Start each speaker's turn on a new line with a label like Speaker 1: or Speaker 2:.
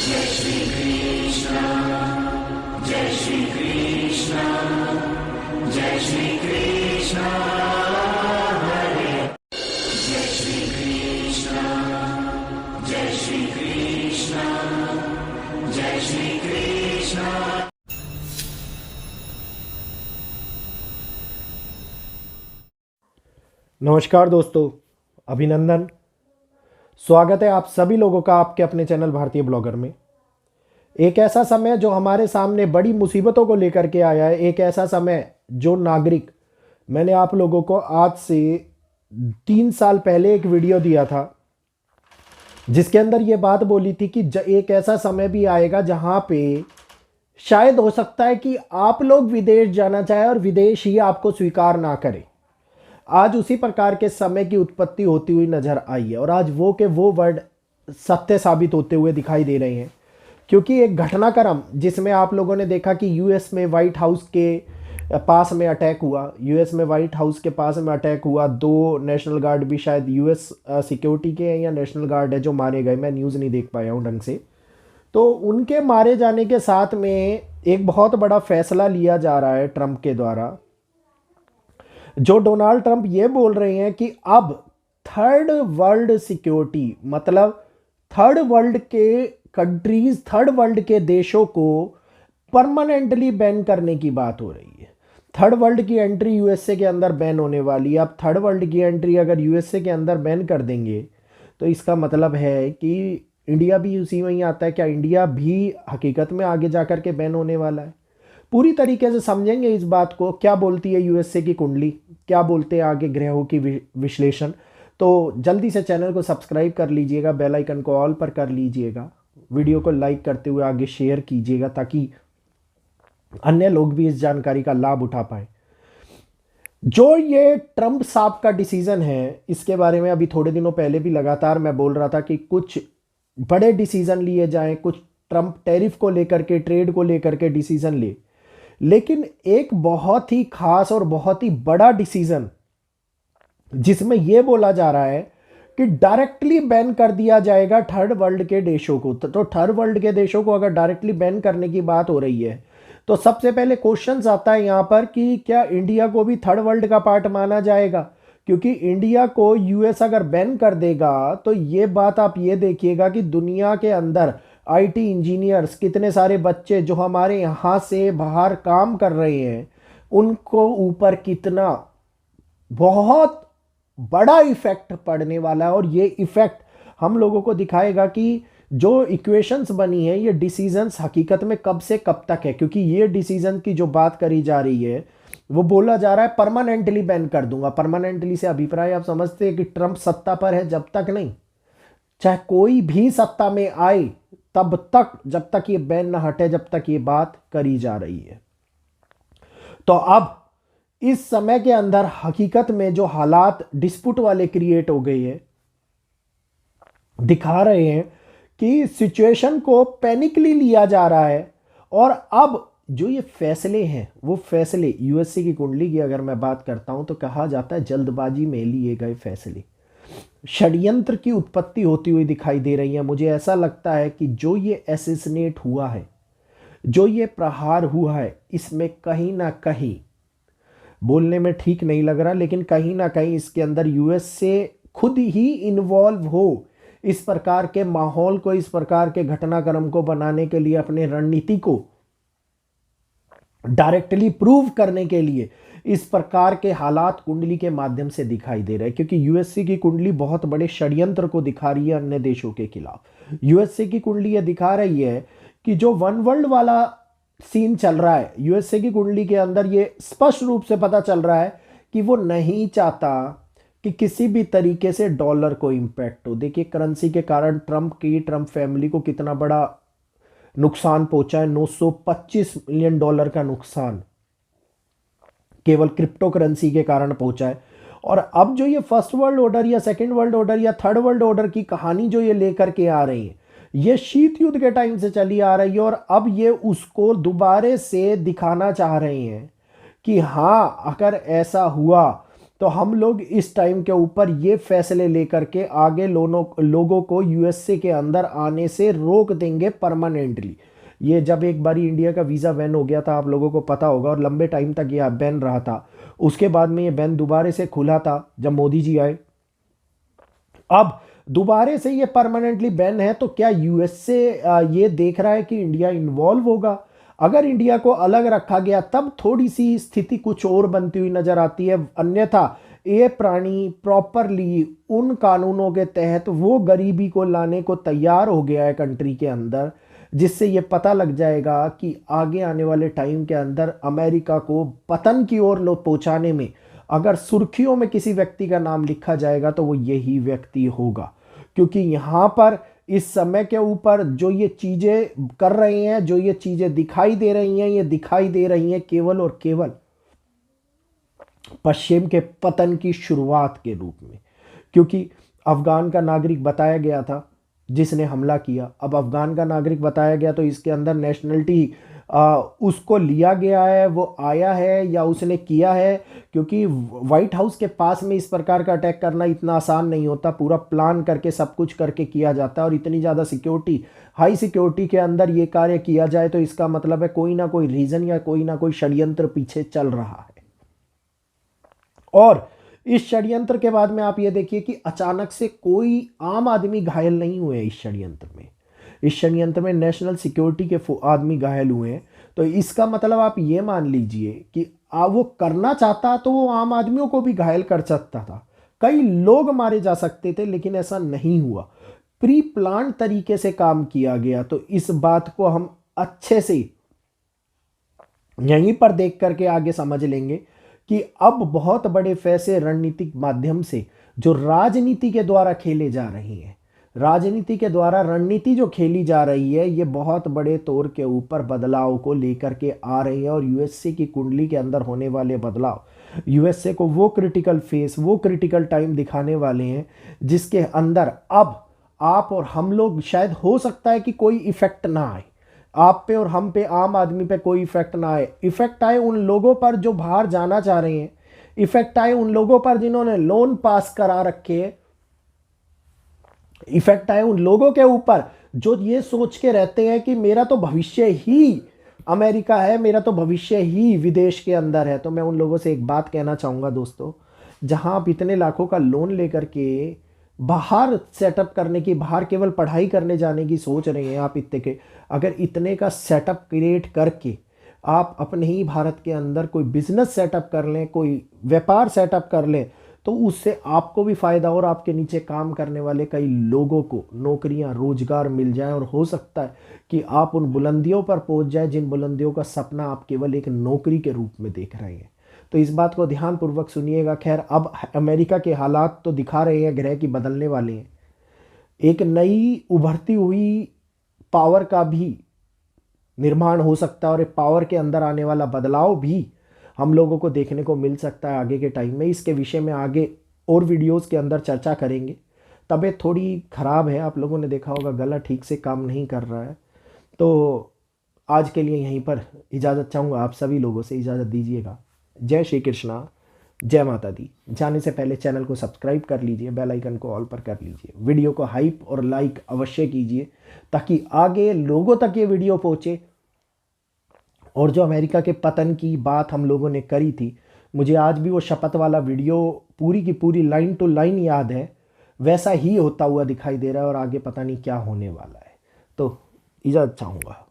Speaker 1: जय श्री कृष्ण, जय श्री कृष्ण, जय श्री कृष्ण हरे, जय श्री कृष्ण, जय श्री कृष्ण, जय श्री कृष्ण।
Speaker 2: नमस्कार दोस्तों, अभिनंदन। स्वागत है आप सभी लोगों का आपके अपने चैनल भारतीय ब्लॉगर में। एक ऐसा समय जो हमारे सामने बड़ी मुसीबतों को लेकर के आया है, एक ऐसा समय जो नागरिक, मैंने आप लोगों को आज से 3 साल पहले एक वीडियो दिया था जिसके अंदर ये बात बोली थी कि एक ऐसा समय भी आएगा जहां पे शायद हो सकता है कि आप लोग विदेश जाना चाहें और विदेश ही आपको स्वीकार ना करे। आज उसी प्रकार के समय की उत्पत्ति होती हुई नजर आई है और आज वो के वो वर्ड सत्य साबित होते हुए दिखाई दे रहे हैं, क्योंकि एक घटनाक्रम जिसमें आप लोगों ने देखा कि यूएस में व्हाइट हाउस के पास में अटैक हुआ, यूएस में व्हाइट हाउस के पास में अटैक हुआ। 2 नेशनल गार्ड भी शायद यूएस सिक्योरिटी के हैं या नेशनल गार्ड है जो मारे गए, मैं न्यूज़ नहीं देख पाया हूँ ढंग से। तो उनके मारे जाने के साथ में एक बहुत बड़ा फैसला लिया जा रहा है ट्रंप के द्वारा, जो डोनाल्ड ट्रंप ये बोल रहे हैं कि अब थर्ड वर्ल्ड सिक्योरिटी, मतलब थर्ड वर्ल्ड के कंट्रीज, थर्ड वर्ल्ड के देशों को परमानेंटली बैन करने की बात हो रही है। थर्ड वर्ल्ड की एंट्री यूएसए के अंदर बैन होने वाली है। अब थर्ड वर्ल्ड की एंट्री अगर यूएसए के अंदर बैन कर देंगे तो इसका मतलब है कि इंडिया भी उसी में ही आता है। क्या इंडिया भी हकीकत में आगे जाकर के बैन होने वाला है? पूरी तरीके से समझेंगे इस बात को। क्या बोलती है यूएसए की कुंडली, क्या बोलते हैं आगे ग्रहों की विश्लेषण। तो जल्दी से चैनल को सब्सक्राइब कर लीजिएगा, बेल आइकन को ऑल पर कर लीजिएगा, वीडियो को लाइक करते हुए आगे शेयर कीजिएगा ताकि अन्य लोग भी इस जानकारी का लाभ उठा पाए। जो ये ट्रंप साहब का डिसीजन है, इसके बारे में अभी थोड़े दिनों पहले भी लगातार मैं बोल रहा था कि कुछ बड़े डिसीजन लिए जाएं, कुछ ट्रंप टैरिफ को लेकर के, ट्रेड को लेकर के डिसीजन ले, लेकिन एक बहुत ही खास और बहुत ही बड़ा डिसीजन जिसमें यह बोला जा रहा है कि डायरेक्टली बैन कर दिया जाएगा थर्ड वर्ल्ड के देशों को। तो थर्ड वर्ल्ड के देशों को अगर डायरेक्टली बैन करने की बात हो रही है तो सबसे पहले क्वेश्चन आता है यहां पर कि क्या इंडिया को भी थर्ड वर्ल्ड का पार्ट माना जाएगा? क्योंकि इंडिया को यूएस अगर बैन कर देगा तो ये बात आप ये देखिएगा कि दुनिया के अंदर आईटी इंजीनियर्स, कितने सारे बच्चे जो हमारे यहाँ से बाहर काम कर रहे हैं, उनको ऊपर कितना बहुत बड़ा इफेक्ट पड़ने वाला है। और ये इफेक्ट हम लोगों को दिखाएगा कि जो इक्वेशंस बनी है, ये डिसीजंस हकीकत में कब से कब तक है। क्योंकि ये डिसीजन की जो बात करी जा रही है वो बोला जा रहा है परमानेंटली बैन कर दूंगा। परमानेंटली से अभिप्राय आप समझते हैं कि ट्रंप सत्ता पर है जब तक नहीं, चाहे कोई भी सत्ता में आए तब तक, जब तक ये बैन ना हटे, जब तक ये बात करी जा रही है। तो अब इस समय के अंदर हकीकत में जो हालात डिस्प्यूट वाले क्रिएट हो गए हैं, दिखा रहे हैं कि सिचुएशन को पैनिकली लिया जा रहा है। और अब जो ये फैसले हैं, वो फैसले यूएसए की कुंडली की अगर मैं बात करता हूं तो कहा जाता है जल्दबाजी में लिए गए फैसले, षड्यंत्र की उत्पत्ति होती हुई दिखाई दे रही है। मुझे ऐसा लगता है कि जो ये असैसिनेट हुआ है, जो ये प्रहार हुआ है, इसमें कहीं ना कहीं, बोलने में ठीक नहीं लग रहा, लेकिन कहीं ना कहीं इसके अंदर यूएस से खुद ही इन्वॉल्व हो, इस प्रकार के माहौल को, इस प्रकार के घटनाक्रम को बनाने के लिए, अपने रणनीति को डायरेक्टली प्रूव करने के लिए इस प्रकार के हालात कुंडली के माध्यम से दिखाई दे रहे हैं। क्योंकि यूएसए की कुंडली बहुत बड़े षड्यंत्र को दिखा रही है अन्य देशों के खिलाफ। यूएसए की कुंडली यह दिखा रही है कि जो वन वर्ल्ड वाला सीन चल रहा है, यूएसए की कुंडली के अंदर ये स्पष्ट रूप से पता चल रहा है कि वो नहीं चाहता कि किसी भी तरीके से डॉलर को इंपैक्ट हो। देखिए करेंसी के कारण ट्रंप फैमिली को कितना बड़ा नुकसान पहुंचा है। 925 मिलियन डॉलर का नुकसान केवल क्रिप्टो करेंसी के कारण पहुंचा है। और अब जो ये फर्स्ट वर्ल्ड ऑर्डर या सेकंड वर्ल्ड ऑर्डर या थर्ड वर्ल्ड ऑर्डर की कहानी जो ये लेकर के आ रही है, ये शीत युद्ध के टाइम से चली आ रही है। और अब ये उसको दोबारे से दिखाना चाह रहे हैं कि हाँ, अगर ऐसा हुआ तो हम लोग इस टाइम के ऊपर ये फैसले लेकर के आगे लोगों को यूएसए के अंदर आने से रोक देंगे परमानेंटली। ये जब एक बारी इंडिया का वीज़ा बैन हो गया था, आप लोगों को पता होगा, और लंबे टाइम तक यह बैन रहा था। उसके बाद में ये बैन दोबारा से खुला था जब मोदी जी आए। अब दोबारा से ये परमानेंटली बैन है, तो क्या यूएसए ये देख रहा है कि इंडिया इन्वॉल्व होगा? अगर इंडिया को अलग रखा गया तब थोड़ी सी स्थिति कुछ और बनती हुई नजर आती है, अन्यथा ये प्राणी प्रॉपरली उन कानूनों के तहत वो गरीबी को लाने को तैयार हो गया है कंट्री के अंदर, जिससे ये पता लग जाएगा कि आगे आने वाले टाइम के अंदर अमेरिका को पतन की ओर पहुंचाने में अगर सुर्खियों में किसी व्यक्ति का नाम लिखा जाएगा तो वो यही व्यक्ति होगा। क्योंकि यहाँ पर इस समय के ऊपर जो ये चीज़ें कर रहे हैं, जो ये चीज़ें दिखाई दे रही हैं, ये दिखाई दे रही हैं केवल और केवल पश्चिम के पतन की शुरुआत के रूप में। क्योंकि अफगान का नागरिक बताया गया था जिसने हमला किया, अब अफगान का नागरिक बताया गया तो इसके अंदर नेशनलिटी उसको लिया गया है, वो आया है या उसने किया है। क्योंकि व्हाइट हाउस के पास में इस प्रकार का अटैक करना इतना आसान नहीं होता, पूरा प्लान करके सब कुछ करके किया जाता है। और इतनी ज़्यादा सिक्योरिटी, हाई सिक्योरिटी के अंदर ये कार्य किया जाए तो इसका मतलब है कोई ना कोई रीज़न या कोई ना कोई षड्यंत्र पीछे चल रहा है। और इस षड्यंत्र के बाद में आप ये देखिए कि अचानक से कोई आम आदमी घायल नहीं हुए इस षड्यंत्र में। इस षड्यंत्र में नेशनल सिक्योरिटी के आदमी घायल हुए हैं। तो इसका मतलब आप ये मान लीजिए कि वो करना चाहता तो वो आम आदमियों को भी घायल कर सकता था, कई लोग मारे जा सकते थे, लेकिन ऐसा नहीं हुआ। प्री प्लान तरीके से काम किया गया। तो इस बात को हम अच्छे से यहीं पर देख करके आगे समझ लेंगे कि अब बहुत बड़े फैसले रणनीतिक माध्यम से जो राजनीति के द्वारा खेले जा रहे हैं, राजनीति के द्वारा रणनीति जो खेली जा रही है, ये बहुत बड़े तौर के ऊपर बदलाव को लेकर के आ रही है। और यूएसए की कुंडली के अंदर होने वाले बदलाव यूएसए को वो क्रिटिकल फेस, वो क्रिटिकल टाइम दिखाने वाले हैं जिसके अंदर अब आप और हम लोग, शायद हो सकता है कि कोई इफेक्ट ना आए आप पे और हम पे, आम आदमी पे कोई इफेक्ट ना आए। इफेक्ट आए उन लोगों पर जो बाहर जाना चाह रहे हैं, इफेक्ट आए उन लोगों पर जिन्होंने लोन पास करा रखे, इफेक्ट आए उन लोगों के ऊपर जो ये सोच के रहते हैं कि मेरा तो भविष्य ही अमेरिका है, मेरा तो भविष्य ही विदेश के अंदर है। तो मैं उन लोगों से एक बात कहना चाहूँगा दोस्तों, जहां आप इतने लाखों का लोन लेकर के बाहर सेटअप करने की, बाहर केवल पढ़ाई करने जाने की सोच रहे हैं आप, इतने के अगर इतने का सेटअप क्रिएट करके आप अपने ही भारत के अंदर कोई बिजनेस सेटअप कर लें, कोई व्यापार सेटअप कर लें, तो उससे आपको भी फ़ायदा और आपके नीचे काम करने वाले कई लोगों को नौकरियां, रोजगार मिल जाए। और हो सकता है कि आप उन बुलंदियों पर पहुंच जाए जिन बुलंदियों का सपना आप केवल एक नौकरी के रूप में देख रहे हैं। तो इस बात को ध्यानपूर्वक सुनिएगा। खैर, अब अमेरिका के हालात तो दिखा रहे हैं ग्रह की बदलने वाले हैं। एक नई उभरती हुई पावर का भी निर्माण हो सकता है और पावर के अंदर आने वाला बदलाव भी हम लोगों को देखने को मिल सकता है आगे के टाइम में। इसके विषय में आगे और वीडियोस के अंदर चर्चा करेंगे। तबीयत थोड़ी ख़राब है, आप लोगों ने देखा होगा, गला ठीक से काम नहीं कर रहा है। तो आज के लिए यहीं पर इजाज़त चाहूँगा, आप सभी लोगों से इजाज़त दीजिएगा। जय श्री कृष्णा, जय माता दी। जाने से पहले चैनल को सब्सक्राइब कर लीजिए, बेल आइकन को ऑल पर कर लीजिए, वीडियो को हाइप और लाइक अवश्य कीजिए ताकि आगे लोगों तक ये वीडियो पहुँचे। और जो अमेरिका के पतन की बात हम लोगों ने करी थी, मुझे आज भी वो शपथ वाला वीडियो पूरी की पूरी लाइन टू लाइन याद है, वैसा ही होता हुआ दिखाई दे रहा है और आगे पता नहीं क्या होने वाला है। तो इजाज़त चाहूँगा।